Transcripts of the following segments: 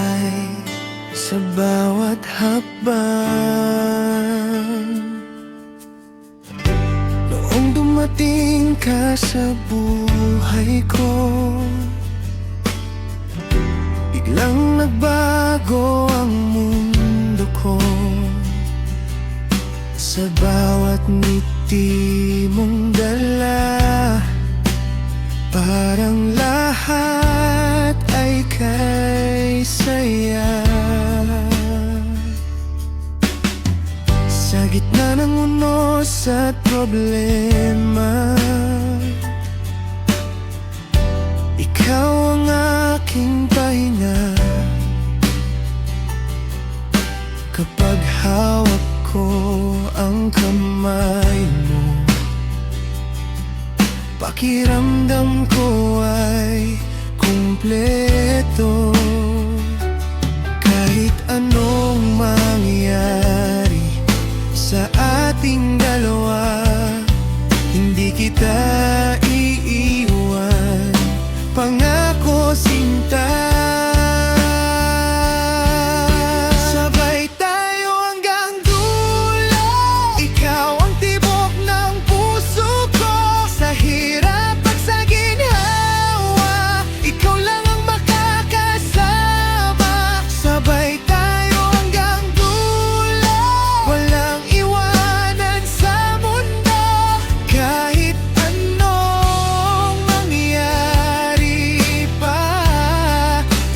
gabay sa bawat hakbang. Noong dumating ka sa buhay ko, biglang nagbago ang mundo ko. Sa bawat ngiti mong dala, parang lahat ay kay saya. Sa gitna ng unos at problema, ikaw ang aking pahinga. Kapag hawak ko ang kamay mo, pakiramdam ko ay kumpleto. Kahit anong mangyari sa ating dalawa, hindi kita iiwan. Pangako, sinta. Sabay tayo hanggang dulo. Ikaw ang tibok ng puso ko. Sa hirap at sa ginhawa, ikaw lang ang makakasama. Sabay tayo hanggang dulo, walang iwanan sa mundo. Kahit anong mangyari pa,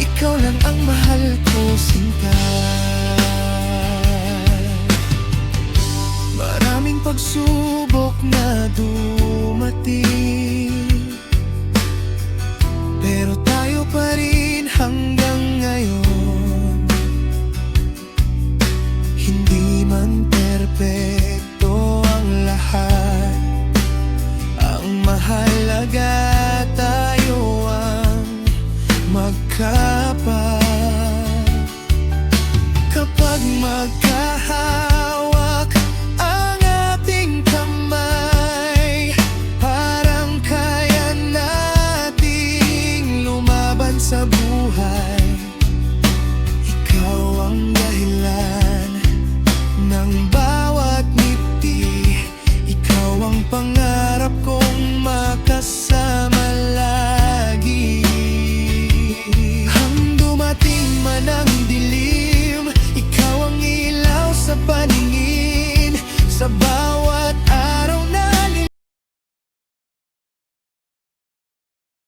ikaw lang ang mahal ko, sinta. Maraming pagsubok na dumating, pero tayo pa rin hanggang ngayon. Hindi man perpekto ang lahat, ang mahalaga tayo ang magkapat. Kapag magkahawak ang ating kamay, parang kaya nating lumaban sa buhay. Ikaw ang dahilan ng bawat ngiti, ikaw ang pangarap kong makasama lagi. Hang dumating man ang dilim, ikaw ang ilaw sa paningin. Sa